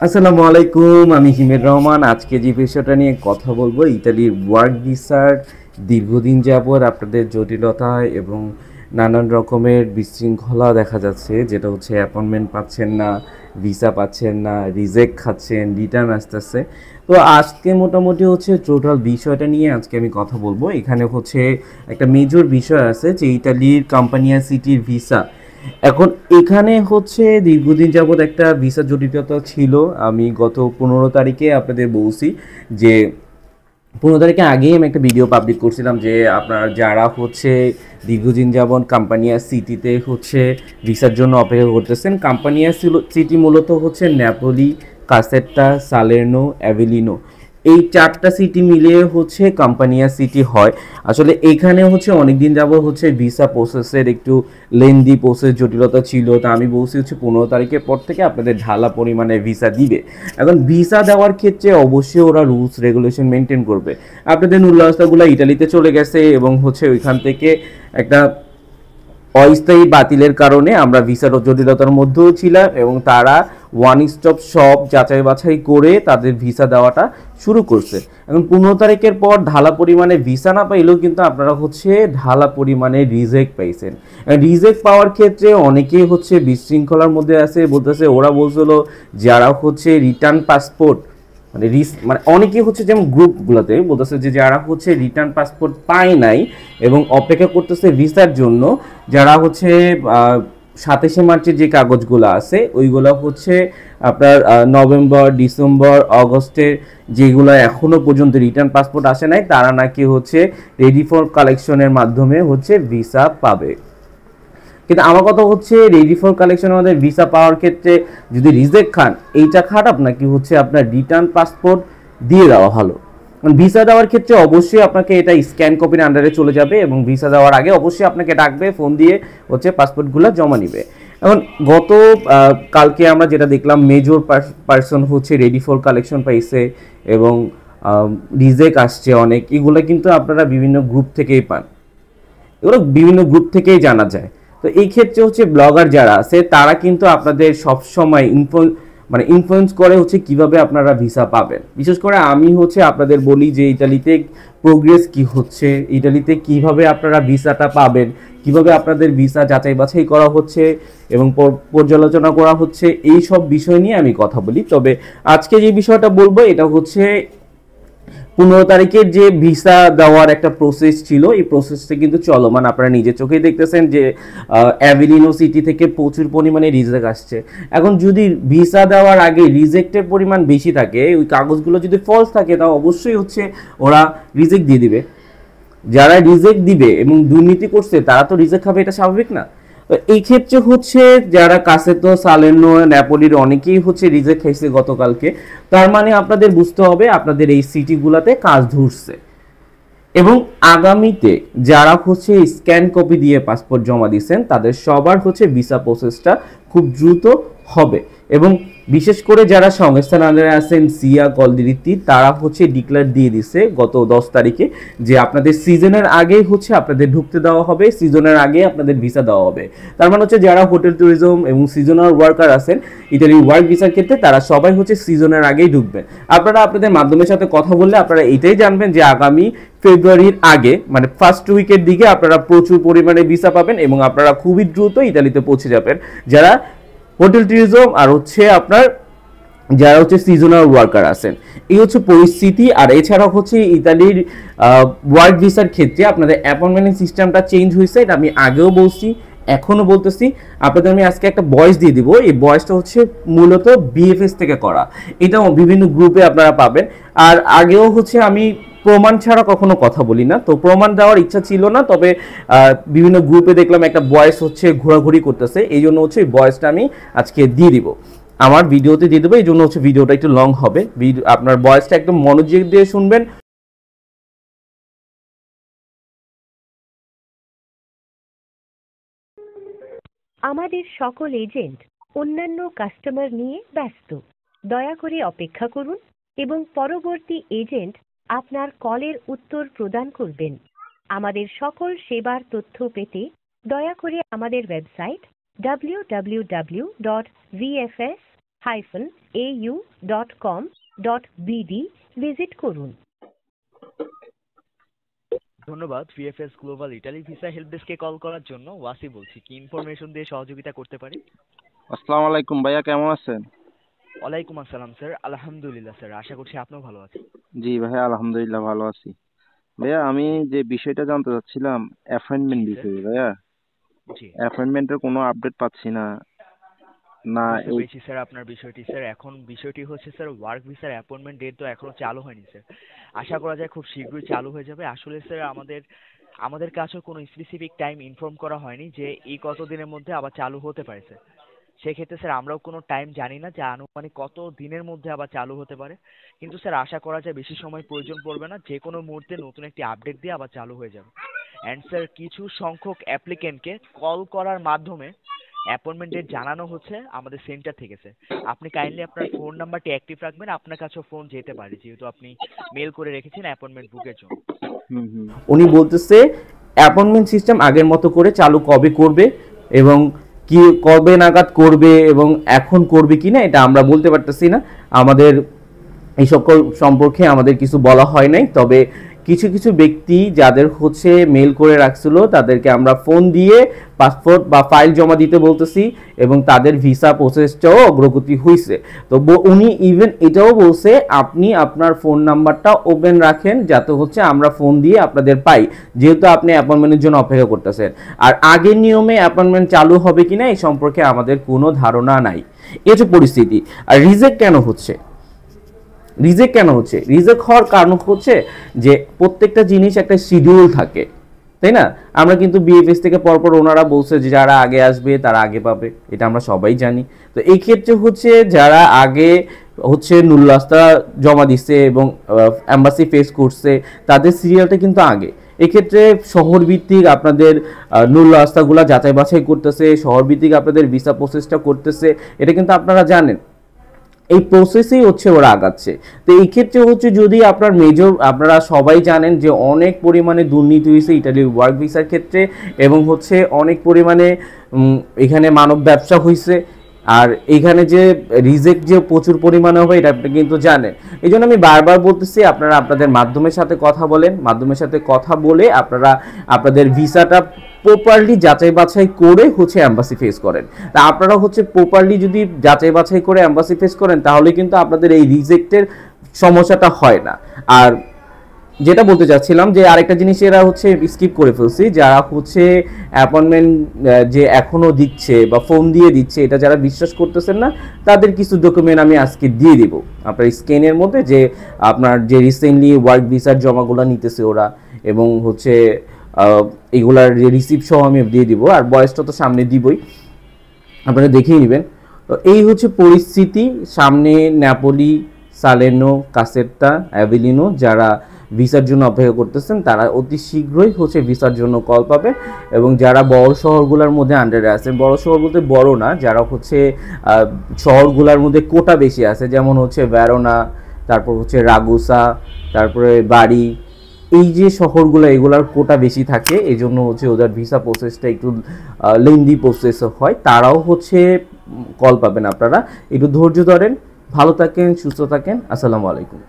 আসসালামু আলাইকুম, আমি হিমের রহমান। আজকে যে বিষয়টা নিয়ে কথা বলবো, ইতালির ওয়ার্ক ভিসার দীর্ঘদিন যাবৎ আপনাদের জটিলতা এবং নানান রকমের বিশৃঙ্খলা দেখা যাচ্ছে, যেটা হচ্ছে অ্যাপয়েন্টমেন্ট পাচ্ছেন না, ভিসা পাচ্ছেন না, রিজেক্ট খাচ্ছেন, রিটার্ন আসতেছে। তো আজকে মোটামুটি হচ্ছে টোটাল বিষয়টা নিয়ে আজকে আমি কথা বলবো। এখানে হচ্ছে একটা মেজর বিষয় আছে যে ইতালির কোম্পানিয়া সিটির ভিসা। এখন এখানে হচ্ছে দীর্ঘদিন যাবৎ একটা ভিসা জটিলতা ছিল। আমি গত 15 তারিখে আপনাদের বলছি যে 15 তারিখে আগেই আমি একটা ভিডিও পাবলিক করছিলাম যে আপনার যারা হচ্ছে দীর্ঘদিন যাবৎ কাম্পানিয়া সিটিতে হচ্ছে ভিসার জন্য অপেক্ষা করতেছেন। কাম্পানিয়া সিটি মূলত হচ্ছে ন্যাপোলি, কাসেট্টা, সালের্নো, অ্যাভিলিনো, এই 4টা সিটি মিলিয়ে হচ্ছে কাম্পানিয়া সিটি হয়। আসলে এখানে হচ্ছে অনেক দিন যাবত হচ্ছে ভিসা প্রসেসের একটু লেন্দি প্রসেস জটিলতা ছিল। তা আমি বলছি হচ্ছে 15 তারিখের পর থেকে আপনাদের ঢালা পরিমাণে ভিসা দিবে। এখন ভিসা দেওয়ার ক্ষেত্রে অবশ্যই ওরা রুলস রেগুলেশন মেনটেন করবে। আপনাদের উল্লাসগুলো ইটালিতে চলে গেছে এবং হচ্ছে ওইখান থেকে একটা অস্থায়ী বাতিলের কারণে আমরা ভিসার জটিলতার মধ্যেও ছিলাম এবং তারা ওয়ান স্টপ শপ যাচাই বাছাই করে তাদের ভিসা দেওয়াটা শুরু করছে। এখন 15 তারিখের পর ঢালা পরিমাণে ভিসা না পাইলেও কিন্তু আপনারা হচ্ছে ঢালা পরিমাণে রিজেক্ট পাইছেন। রিজেক্ট পাওয়ার ক্ষেত্রে অনেকেই হচ্ছে বিশৃঙ্খলার মধ্যে আছে, বলতেছে ওরা বলছিল যারা হচ্ছে রিটার্ন পাসপোর্ট মানে অনেকেই হচ্ছে যেমন গ্রুপগুলোতে বলতেছে যে যারা হচ্ছে রিটার্ন পাসপোর্ট পায় নাই এবং অপেক্ষা করতেছে ভিসার জন্য, যারা হচ্ছে 27শে মার্চের যে কাগজগুলো আছে ওইগুলো হচ্ছে আপনার নভেম্বর, ডিসেম্বর, অগস্টের যেগুলো এখনো পর্যন্ত রিটার্ন পাসপোর্ট আসে নাই, তারা নাকি হচ্ছে রেডি ফর কালেকশনের মাধ্যমে হচ্ছে ভিসা পাবে। কিন্তু আমার কথা হচ্ছে রেডি ফর কালেকশন আমাদের ভিসা পাওয়ার ক্ষেত্রে যদি রিজেক্ট খান, এইটা খারাপ নাকি হচ্ছে আপনার রিটার্ন পাসপোর্ট দিয়ে দেওয়া ভালো? ভিসা দেওয়ার ক্ষেত্রে অবশ্যই আপনাকে এটা স্ক্যান কপির আন্ডারে চলে যাবে এবং ভিসা দেওয়ার আগে অবশ্যই আপনাকে ডাকবে, ফোন দিয়ে হচ্ছে পাসপোর্টগুলো জমা নিবে। এখন গত কালকে আমরা যেটা দেখলাম, মেজর পার্সন হচ্ছে রেডি ফর কালেকশন পাইছে এবং রিজেক্ট আসছে অনেক। এগুলো কিন্তু আপনারা বিভিন্ন গ্রুপ থেকেই পান, এগুলো বিভিন্ন গ্রুপ থেকেই জানা যায়। তো এই ক্ষেত্রে হচ্ছে ব্লগার যারা আছে তারা কিন্তু আপনাদের সবসময় ইনফ্লুয়েন্স করে হচ্ছে কিভাবে আপনারা ভিসা পাবেন। বিশেষ করে আমি হচ্ছে আপনাদের বলি যে ইতালিতে প্রোগ্রেস কি হচ্ছে, ইতালিতে কিভাবে আপনারা ভিসাটা পাবেন, কিভাবে আপনাদের ভিসা যাচাই বাছাই করা হচ্ছে এবং পর্যালোচনা করা হচ্ছে, এই সব বিষয় নিয়ে আমি কথা বলি। তবে আজকে যে বিষয়টা বলবো এটা হচ্ছে 15 তারিখের যে ভিসা দেওয়ার একটা প্রসেস ছিল, এই প্রসেসটা কিন্তু চলমান। আপনারা নিজের চোখেই দেখতেছেন যে অ্যাভিলিনো সিটি থেকে প্রচুর পরিমাণে রিজেক্ট আসছে। এখন যদি ভিসা দেওয়ার আগে রিজেক্টের পরিমাণ বেশি থাকে, ওই কাগজগুলো যদি ফলস থাকে, তাও অবশ্যই হচ্ছে ওরা রিজেক্ট দিয়ে দিবে। যারা রিজেক্ট দিবে এবং দুর্নীতি করছে তারা তো রিজেক্ট খাবে, এটা স্বাভাবিক না? তো এই ক্ষেত্রে হচ্ছে যারা কাছে তো সালের্নো, ন্যাপোলির অনেকেই হচ্ছে রিজেক্ট খাইছে গতকালকে। তার মানে আপনাদের বুঝতে হবে আপনাদের এই সিটিগুলোতে কাজ ধরছে এবং আগামীতে যারা হচ্ছে স্ক্যান কপি দিয়ে পাসপোর্ট জমা দিচ্ছেন তাদের সবার হচ্ছে ভিসা প্রসেসটা খুব দ্রুত হবে। এবং বিশেষ করে যারা সংস্থান আন্ডারে আছেন সিয়া কলদিরিত্তি, তারা হচ্ছে ডিক্লেয়ার দিয়ে দিছে গত 10 তারিখে যে আপনাদের সিজনের আগেই হচ্ছে আপনাদের ঢুকতে দেওয়া হবে, সিজনের আগে আপনাদের ভিসা দেওয়া হবে। তার মানে হচ্ছে যারা হোটেল ট্যুরিজম এবং সিজনাল ওয়ার্কার আছেন ইটালি ওয়ার্ক ভিসার ক্ষেত্রে, তারা সবাই হচ্ছে সিজনের আগেই ঢুকবেন। আপনারা আপনাদের মাধ্যমের সাথে কথা বললে আপনারা এটাই জানবেন যে আগামী ফেব্রুয়ারির আগে মানে ফার্স্ট উইকের দিকে আপনারা প্রচুর পরিমাণে ভিসা পাবেন এবং আপনারা খুবই দ্রুত ইতালিতে পৌঁছে যাবেন, যারা হোটেল ট্যুরিজম আর হচ্ছে আপনার যারা হচ্ছে সিজনাল ওয়ার্কার আছেন। এই হচ্ছে পরিস্থিতি। আর এছাড়া হচ্ছে ইতালির ওয়ার্ক ভিসার ক্ষেত্রে আপনাদের অ্যাপয়েন্টমেন্ট সিস্টেমটা চেঞ্জ হয়েছে, এটা আমি আগেও বলছি, এখনো বলতেছি। আপনাদের আমি আজকে একটা ভয়েস দিয়ে দিব, এই ভয়েসটা হচ্ছে মূলত বিএফএস থেকে করা, এটা বিভিন্ন গ্রুপে আপনারা পাবেন। আর আগেও হচ্ছে আমি প্রমাণ ছাড়া কখনো কথা বলি না, তো প্রমাণ দেওয়ার ইচ্ছা ছিল না, তবে বিভিন্ন গ্রুপে দেখলাম একটা ভয়েস হচ্ছে ঘোরাঘুরি করতেছে, এই জন্য হচ্ছে এই ভয়েসটা আমি আজকে দিয়ে দিব, আমার ভিডিওতে দিয়ে দেবো। এই জন্য হচ্ছে ভিডিওটা একটু লং হবে, আপনার ভয়েসটা একদম মনোযোগ দিয়ে শুনবেন। আমাদের সকল এজেন্ট অন্যান্য কাস্টমার নিয়ে ব্যস্ত। দয়া করে অপেক্ষা করুন এবং পরবর্তী এজেন্ট আপনার কলের উত্তর প্রদান করবেন। আমাদের সকল সেবার তথ্য পেতে দয়া করে আমাদের ওয়েবসাইট www.vfs-italy.com www.vfs-au.com.bd ভিজিট করুন। ধন্যবাদ VFS global Italy visa help ডেস্কে কল করার জন্য। ওয়াসি বলছি, কি ইনফরমেশন দিয়ে সহযোগিতা করতে পারি? আসসালামু আলাইকুম ভাইয়া, কেমন আছেন? ওয়ালাইকুম আসসালাম স্যার, আলহামদুলিল্লাহ স্যার, আশা করছি আপনিও ভালো আছেন। জি ভাইয়া, আলহামদুলিল্লাহ ভালো আছি। ভাইয়া আমি যে বিষয়টা জানতে চাচ্ছিলাম অ্যাপয়েন্টমেন্ট জি স্যার। বিষয়ে। ভাইয়া জি, অ্যাপয়েন্টমেন্টের কোনো আপডেট পাচ্ছি না। না বুঝতে এই পেরেছি স্যার আপনার বিষয়টি। স্যার এখন বিষয়টি হচ্ছে স্যার, ওয়ার্ক ভিসার অ্যাপয়েন্টমেন্ট ডেট তো এখনো চালু হয়নি স্যার। আশা করা যায় খুব শীঘ্রই চালু হয়ে যাবে। আসলে স্যার আমাদের আমাদের কাছেও কোনো স্পেসিফিক টাইম ইনফর্ম করা হয়নি যে এই কত দিনের মধ্যে আবার চালু হতে পারে স্যার। সেক্ষেত্রে স্যার আমরাও কোনো টাইম জানি না যে আনুমানিক কত দিনের মধ্যে আবার চালু হতে পারে। কিন্তু স্যার আশা করা যায় বেশি সময় প্রয়োজন পড়বে না, যে কোনো মুহূর্তে নতুন একটি আপডেট দিয়ে আবার চালু হয়ে যাবে। অ্যান্ড স্যার কিছু সংখ্যক অ্যাপ্লিকেন্টকে কল করার মাধ্যমে অ্যাপয়েন্টমেন্ট ডেট জানানো হচ্ছে আমাদের সেন্টার থেকে স্যার। আপনি কাইন্ডলি আপনার ফোন নাম্বারটি অ্যাক্টিভ রাখবেন, আপনার কাছেও ফোন যেতে পারে যেহেতু আপনি মেল করে রেখেছেন অ্যাপয়েন্টমেন্ট বুকের জন্য। হুম হুম উনি বলতেছে অ্যাপয়েন্টমেন্ট সিস্টেম আগের মতো করে চালু কবে করবে এবং কি কবে নাগাদ করবে এবং এখন করবে কিনা এটা আমরা বলতে পারতেছি না। আমাদের এই সকল সম্পর্কে আমাদের কিছু বলা হয় নাই, তবে কিছু কিছু ব্যক্তি যাদের হচ্ছে মেল করে রাখছিল তাদেরকে আমরা ফোন দিয়ে পাসপোর্ট বা ফাইল জমা দিতে বলতেছি এবং তাদের ভিসা প্রসেসটাও অগ্রগতি হয়েছে। তো উনি ইভেন এটাও বলছে আপনি আপনার ফোন নাম্বারটা ওপেন রাখেন যাতে হচ্ছে আমরা ফোন দিয়ে আপনাদের পাই, যেহেতু আপনি অ্যাপয়েন্টমেন্টের জন্য অপেক্ষা করতেছেন। আর আগের নিয়মে অ্যাপয়েন্টমেন্ট চালু হবে কিনা এই সম্পর্কে আমাদের কোনো ধারণা নাই। এই হচ্ছে পরিস্থিতি। আর রিজেক্ট কেন হচ্ছে? রিজেক্ট হওয়ার কারণ হচ্ছে যে প্রত্যেকটা জিনিস একটা শিডিউল থাকে, তাই না? আমরা কিন্তু বিএফএস থেকে পরপর ওনারা বলছে যে যারা আগে আসবে তারা আগে পাবে, এটা আমরা সবাই জানি। তো এই ক্ষেত্রে হচ্ছে যারা আগে হচ্ছে নুল্লাস্তা জমা দিচ্ছে এবং এম্বাসি ফেস করছে তাদের সিরিয়ালটা কিন্তু আগে। এক্ষেত্রে শহরভিত্তিক আপনাদের নুল্লাস্তাগুলো যাচাই বাছাই করতেছে, শহরভিত্তিক আপনাদের ভিসা প্রসেসটা করতেছে, এটা কিন্তু আপনারা জানেন। এই প্রসেসেই হচ্ছে ওরা আগাচ্ছে। তো এই ক্ষেত্রে হচ্ছে যদি আপনার আপনারা সবাই জানেন যে অনেক পরিমাণে দুর্নীতি হয়েছে ইটালির ওয়ার্ক ভিসার ক্ষেত্রে এবং হচ্ছে অনেক পরিমাণে এখানে মানব ব্যবসা হয়েছে। আর এখানে যে রিজেক্ট যে প্রচুর পরিমাণে হবে এটা আপনি কিন্তু জানেন। এই জন্য আমি বারবার বলতেছি আপনারা আপনাদের মাধ্যমের সাথে কথা বলেন, মাধ্যমের সাথে কথা বলে আপনারা আপনাদের ভিসাটা প্রপারলি যাচাই বাছাই করে হচ্ছে অ্যাম্বাসি ফেস করেন। তা আপনারা হচ্ছে প্রপারলি যদি যাচাই বাছাই করে অ্যাম্বাসি ফেস করেন তাহলে কিন্তু আপনাদের এই রিজেক্টের সমস্যাটা হয় না। আর যেটা বলতে চাচ্ছিলাম যে আরেকটা জিনিস এরা হচ্ছে স্কিপ করে ফেলছি, যারা হচ্ছে অ্যাপয়েন্টমেন্ট যে এখনো দিচ্ছে বা ফোন দিয়ে দিচ্ছে এটা যারা বিশ্বাস করতেছেন না তাদের কিছু ডকুমেন্ট আমি আজকে দিয়ে দিব আপনার স্ক্যানের মধ্যে, যে আপনার যে রিসেন্টলি ওয়ার্ক ভিসার জমাগুলো নিতেছে ওরা এবং হচ্ছে এগুলার যে রিসিপ্ট সহ আমি দিয়ে দিব। আর বয়সটা তো সামনে দিবই, আপনারা দেখেই নেবেন। তো এই হচ্ছে পরিস্থিতি। সামনে ন্যাপোলি, সালেনো, কাসেত্তা, অ্যাভিলিনো যারা ভিসার জন্য অপেক্ষা করতেছেন তারা অতি শীঘ্রই হচ্ছে ভিসার জন্য কল পাবে। এবং যারা বড় শহরগুলোর মধ্যে আন্ডারে আছেন, বড় শহর বলতে বড় না, যারা হচ্ছে শহরগুলোর মধ্যে কোটা বেশি আছে, যেমন হচ্ছে ভেরোনা, তারপর হচ্ছে রাগুসা, তারপরে বাড়ি, এই যে শহরগুলো এগুলার কোটা বেশি থাকে, এই জন্য হচ্ছে ওদের ভিসা প্রসেসটা একটু লেন্দি প্রসেস হয়, তারাও হচ্ছে কল পাবেন। আপনারা একটু ধৈর্য ধরেন, ভালো থাকেন, সুস্থ থাকেন। আসসালামু আলাইকুম।